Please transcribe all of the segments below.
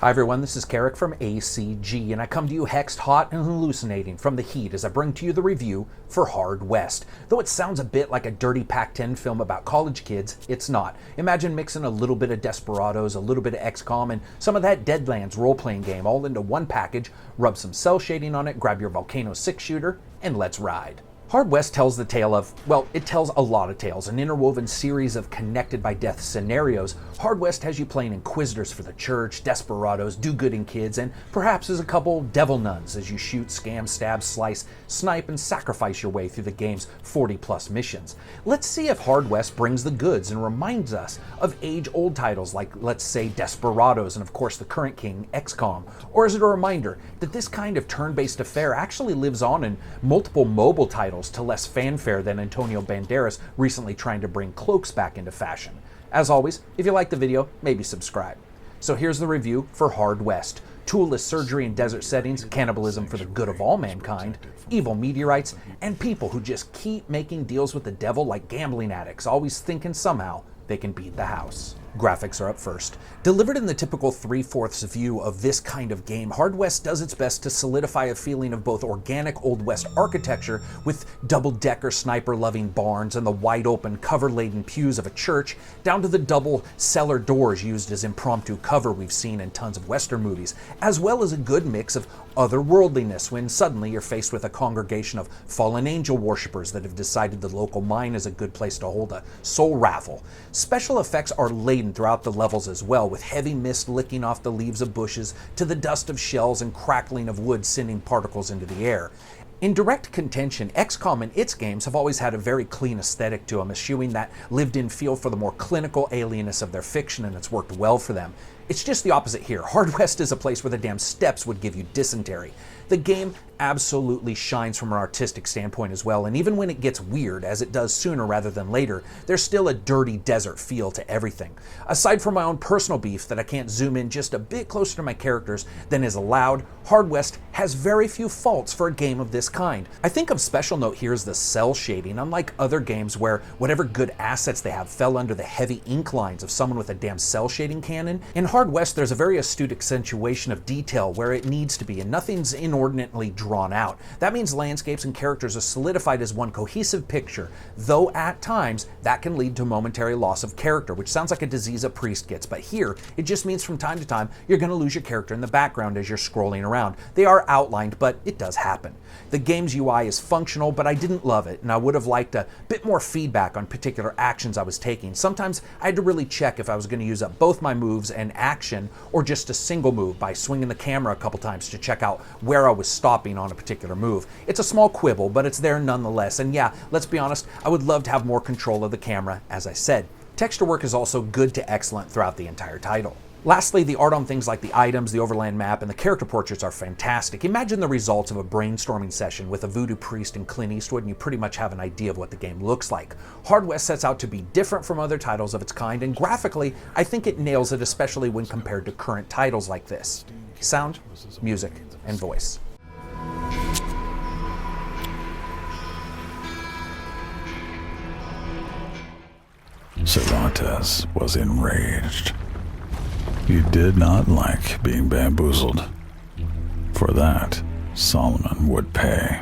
Hi everyone, this is Karak from ACG, and I come to you hexed, hot, and hallucinating from the heat as I bring to you the review for Hard West. Though it sounds a bit like a dirty Pac-10 film about college kids, it's not. Imagine mixing a little bit of Desperados, a little bit of XCOM, and some of that Deadlands role-playing game all into one package, rub some cell shading on it, grab your Volcano 6-shooter, and let's ride. Hard West tells the tale of, well, it tells a lot of tales, an interwoven series of connected by death scenarios. Hard West has you playing Inquisitors for the Church, Desperados, do-gooding kids, and perhaps as a couple devil nuns as you shoot, scam, stab, slice, snipe, and sacrifice your way through the game's 40-plus missions. Let's see if Hard West brings the goods and reminds us of age-old titles like, let's say, Desperados and, of course, the current king, XCOM. Or is it a reminder that this kind of turn-based affair actually lives on in multiple mobile titles to less fanfare than Antonio Banderas recently trying to bring cloaks back into fashion? As always, if you like the video, maybe subscribe. So here's the review for Hard West. Toolless surgery in desert settings, cannibalism for the good of all mankind, evil meteorites, and people who just keep making deals with the devil like gambling addicts, always thinking somehow they can beat the house. Graphics are up first. Delivered in the typical 3/4 view of this kind of game, Hard West does its best to solidify a feeling of both organic Old West architecture with double-decker sniper-loving barns and the wide-open cover-laden pews of a church, down to the double cellar doors used as impromptu cover we've seen in tons of Western movies, as well as a good mix of otherworldliness when suddenly you're faced with a congregation of fallen angel worshippers that have decided the local mine is a good place to hold a soul raffle. Special effects are laden throughout the levels as well, with heavy mist licking off the leaves of bushes to the dust of shells and crackling of wood sending particles into the air. In direct contention, XCOM and its games have always had a very clean aesthetic to them, eschewing that lived-in feel for the more clinical alienness of their fiction, and it's worked well for them. It's just the opposite here. Hard West is a place where the damn steps would give you dysentery. The game absolutely shines from an artistic standpoint as well, and even when it gets weird, as it does sooner rather than later, there's still a dirty desert feel to everything. Aside from my own personal beef that I can't zoom in just a bit closer to my characters than is allowed, Hard West has very few faults for a game of this kind. I think of special note here is the cell shading, unlike other games where whatever good assets they have fell under the heavy ink lines of someone with a damn cell shading cannon. In Hard West, there's a very astute accentuation of detail where it needs to be, and nothing's inordinately drawn out. That means landscapes and characters are solidified as one cohesive picture, though at times that can lead to momentary loss of character, which sounds like a disease a priest gets, but here it just means from time to time you're going to lose your character in the background as you're scrolling around. They are outlined, but it does happen. The game's UI is functional, but I didn't love it, and I would have liked a bit more feedback on particular actions I was taking. Sometimes I had to really check if I was going to use up both my moves and action, or just a single move by swinging the camera a couple times to check out where I was stopping on a particular move. It's a small quibble, but it's there nonetheless, and yeah, let's be honest, I would love to have more control of the camera, as I said. Texture work is also good to excellent throughout the entire title. Lastly, the art on things like the items, the overland map, and the character portraits are fantastic. Imagine the results of a brainstorming session with a voodoo priest and Clint Eastwood, and you pretty much have an idea of what the game looks like. Hard West sets out to be different from other titles of its kind, and graphically, I think it nails it, especially when compared to current titles like this. Sound, music, and voice. Cervantes was enraged. He did not like being bamboozled. For that, Solomon would pay.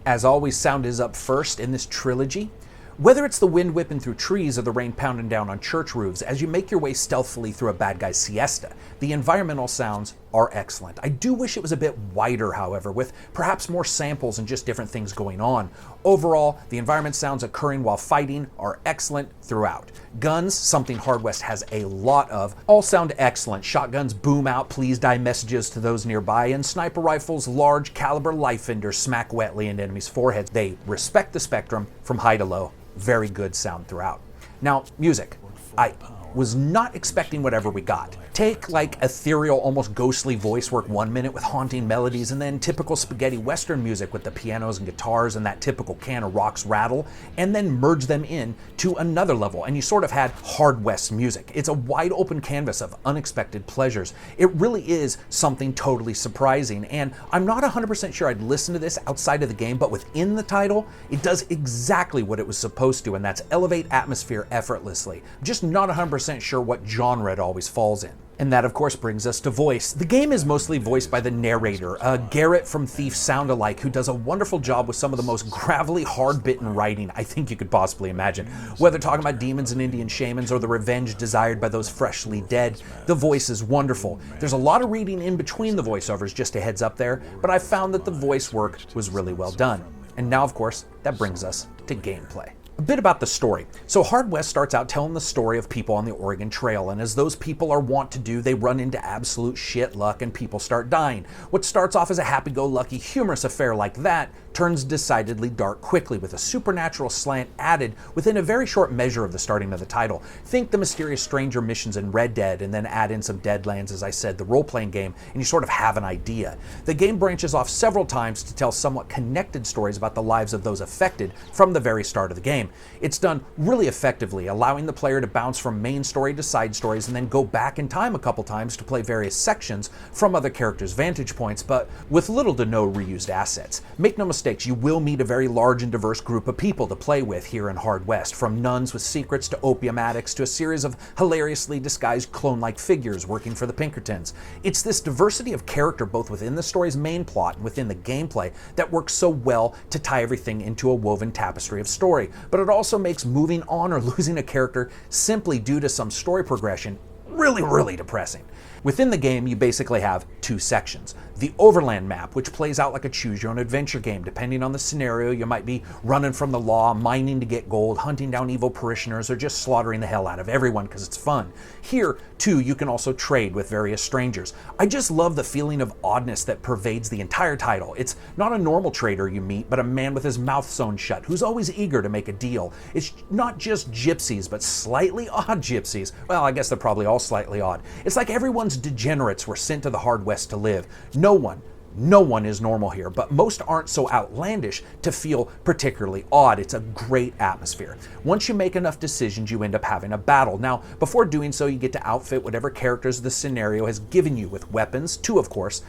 As always, sound is up first in this trilogy. Whether it's the wind whipping through trees or the rain pounding down on church roofs, as you make your way stealthily through a bad guy's siesta, the environmental sounds are excellent. I do wish it was a bit wider, however, with perhaps more samples and just different things going on. Overall, the environment sounds occurring while fighting are excellent throughout. Guns, something Hard West has a lot of, all sound excellent. Shotguns boom out please die messages to those nearby, and sniper rifles' large caliber life finders smack wetly into enemies' foreheads. They respect the spectrum from high to low. Very good sound throughout. Now, music. I was not expecting whatever we got. Take like ethereal, almost ghostly voice work 1 minute with haunting melodies, and then typical spaghetti western music with the pianos and guitars and that typical can of rocks rattle, and then merge them in to another level, and you sort of had hard west music. It's a wide open canvas of unexpected pleasures. It really is something totally surprising, and I'm not 100% sure I'd listen to this outside of the game, but within the title, it does exactly what it was supposed to, and that's elevate atmosphere effortlessly. I'm just not 100% sure what genre it always falls in. And that, of course, brings us to voice. The game is mostly voiced by the narrator, Garrett from Thief Sound-alike, who does a wonderful job with some of the most gravelly, hard-bitten writing I think you could possibly imagine. Whether talking about demons and Indian shamans or the revenge desired by those freshly dead, the voice is wonderful. There's a lot of reading in between the voiceovers, just a heads up there, but I found that the voice work was really well done. And now, of course, that brings us to gameplay. A bit about the story. So Hard West starts out telling the story of people on the Oregon Trail, and as those people are wont to do, they run into absolute shit luck and people start dying. What starts off as a happy-go-lucky, humorous affair like that turns decidedly dark quickly, with a supernatural slant added within a very short measure of the starting of the title. Think the mysterious stranger missions in Red Dead, and then add in some Deadlands, as I said, the role-playing game, and you sort of have an idea. The game branches off several times to tell somewhat connected stories about the lives of those affected from the very start of the game. It's done really effectively, allowing the player to bounce from main story to side stories and then go back in time a couple times to play various sections from other characters' vantage points, but with little to no reused assets. Make no mistakes, you will meet a very large and diverse group of people to play with here in Hard West, from nuns with secrets to opium addicts to a series of hilariously disguised clone-like figures working for the Pinkertons. It's this diversity of character both within the story's main plot and within the gameplay that works so well to tie everything into a woven tapestry of story, but it also makes moving on or losing a character simply due to some story progression really depressing. Within the game, you basically have two sections. The overland map, which plays out like a choose-your-own-adventure game. Depending on the scenario, you might be running from the law, mining to get gold, hunting down evil parishioners, or just slaughtering the hell out of everyone because it's fun. Here, too, you can also trade with various strangers. I just love the feeling of oddness that pervades the entire title. It's not a normal trader you meet, but a man with his mouth sewn shut, who's always eager to make a deal. It's not just gypsies, but slightly odd gypsies. Well, I guess they're probably all slightly odd. It's like everyone's degenerates were sent to the Hard West to live. No one is normal here, but most aren't so outlandish to feel particularly odd. It's a great atmosphere. Once you make enough decisions, you end up having a battle. Now, before doing so, you get to outfit whatever characters the scenario has given you with weapons, two of course,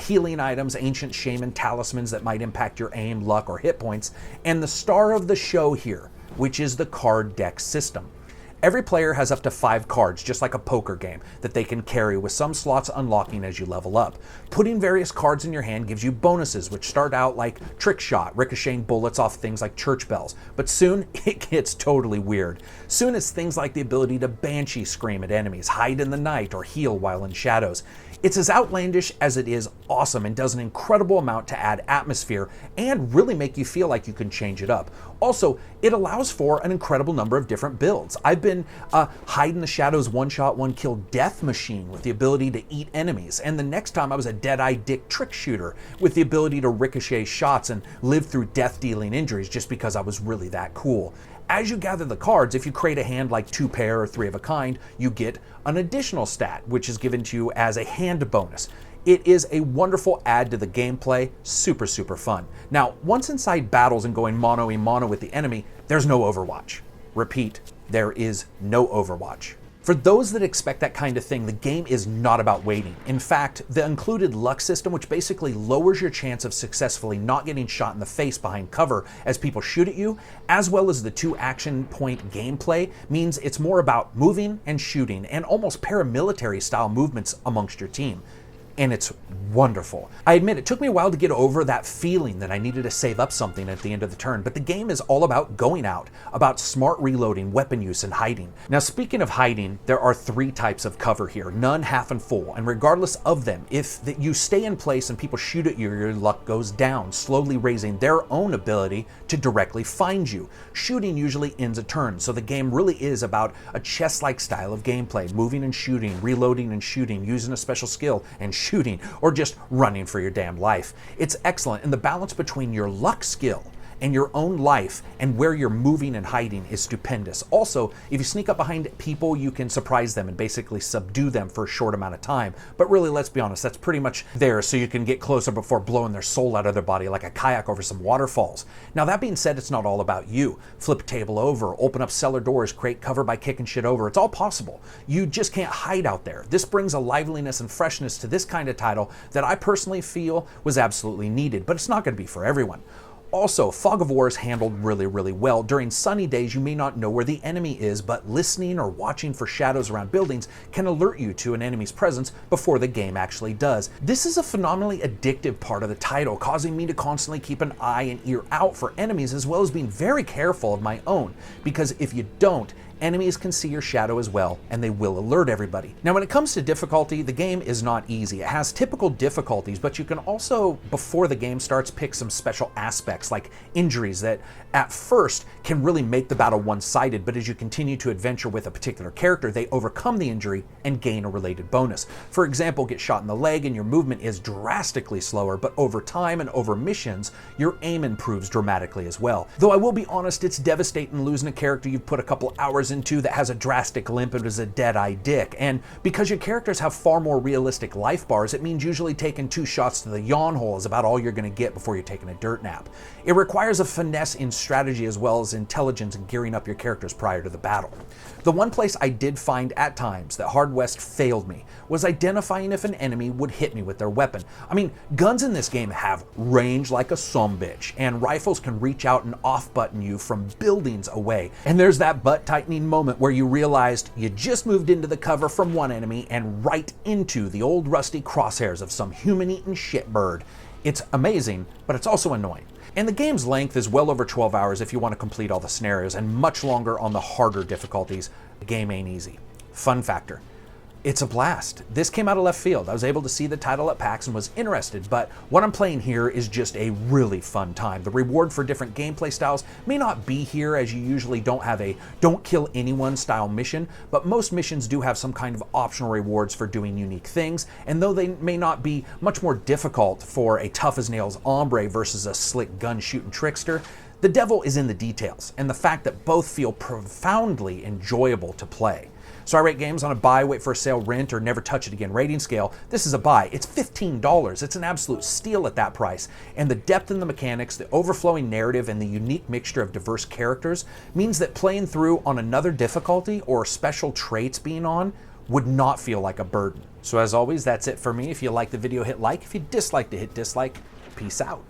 healing items, ancient shaman talismans that might impact your aim, luck, or hit points, and the star of the show here, which is the card deck system. Every player has up to 5 cards, just like a poker game, that they can carry, with some slots unlocking as you level up. Putting various cards in your hand gives you bonuses, which start out like trick shot, ricocheting bullets off things like church bells. But soon, it gets totally weird. Soon it's things like the ability to banshee scream at enemies, hide in the night, or heal while in shadows. It's as outlandish as it is awesome, and does an incredible amount to add atmosphere and really make you feel like you can change it up. Also, it allows for an incredible number of different builds. I've been hide in the shadows, one-shot, one-kill death machine with the ability to eat enemies, and the next time I was a dead-eye dick trick shooter with the ability to ricochet shots and live through death-dealing injuries just because I was really that cool. As you gather the cards, if you create a hand like 2 pair or 3 of a kind, you get an additional stat, which is given to you as a hand bonus. It is a wonderful add to the gameplay, super fun. Now, once inside battles and going mano-a-mano with the enemy, there's no Overwatch. Repeat, there is no Overwatch. For those that expect that kind of thing, the game is not about waiting. In fact, the included luck system, which basically lowers your chance of successfully not getting shot in the face behind cover as people shoot at you, as well as the 2 action point gameplay, means it's more about moving and shooting and almost paramilitary style movements amongst your team. And it's wonderful. I admit it took me a while to get over that feeling that I needed to save up something at the end of the turn, but the game is all about going out, about smart reloading, weapon use, and hiding. Now, speaking of hiding, there are 3 types of cover here, none, half, and full, and regardless of them, if you stay in place and people shoot at you, your luck goes down, slowly raising their own ability to directly find you. Shooting usually ends a turn, so the game really is about a chess-like style of gameplay, moving and shooting, reloading and shooting, using a special skill, and shooting, or just running for your damn life. It's excellent, and the balance between your luck skill and your own life and where you're moving and hiding is stupendous. Also, if you sneak up behind people, you can surprise them and basically subdue them for a short amount of time. But really, let's be honest, that's pretty much there so you can get closer before blowing their soul out of their body like a kayak over some waterfalls. Now, that being said, it's not all about you. Flip a table over, open up cellar doors, create cover by kicking shit over. It's all possible. You just can't hide out there. This brings a liveliness and freshness to this kind of title that I personally feel was absolutely needed, but it's not going to be for everyone. Also, Fog of War is handled really, really well. During sunny days, you may not know where the enemy is, but listening or watching for shadows around buildings can alert you to an enemy's presence before the game actually does. This is a phenomenally addictive part of the title, causing me to constantly keep an eye and ear out for enemies, as well as being very careful of my own, because if you don't, enemies can see your shadow as well, and they will alert everybody. Now, when it comes to difficulty, the game is not easy. It has typical difficulties, but you can also, before the game starts, pick some special aspects like injuries that at first can really make the battle one-sided, but as you continue to adventure with a particular character, they overcome the injury and gain a related bonus. For example, get shot in the leg and your movement is drastically slower, but over time and over missions, your aim improves dramatically as well. Though I will be honest, it's devastating losing a character you've put a couple hours into that has a drastic limp and is a dead-eye dick. And because your characters have far more realistic life bars, it means usually taking 2 shots to the yawn hole is about all you're going to get before you're taking a dirt nap. It requires a finesse in strategy as well as intelligence in gearing up your characters prior to the battle. The one place I did find at times that Hard West failed me was identifying if an enemy would hit me with their weapon. I mean, guns in this game have range like a sumbitch, and rifles can reach out and off-button you from buildings away. And there's that butt-tightening moment where you realized you just moved into the cover from one enemy and right into the old rusty crosshairs of some human-eating shitbird. It's amazing, but it's also annoying. And the game's length is well over 12 hours if you want to complete all the scenarios, and much longer on the harder difficulties. The game ain't easy. Fun factor: it's a blast. This came out of left field. I was able to see the title at PAX and was interested, but what I'm playing here is just a really fun time. The reward for different gameplay styles may not be here, as you usually don't have a don't kill anyone style mission, but most missions do have some kind of optional rewards for doing unique things, and though they may not be much more difficult for a tough as nails hombre versus a slick gun shooting trickster, the devil is in the details, and the fact that both feel profoundly enjoyable to play. So I rate games on a buy, wait for a sale, rent, or never touch it again rating scale. This is a buy. It's $15. It's an absolute steal at that price. And the depth in the mechanics, the overflowing narrative, and the unique mixture of diverse characters means that playing through on another difficulty or special traits being on would not feel like a burden. So as always, that's it for me. If you like the video, hit like. If you dislike it, hit dislike. Peace out.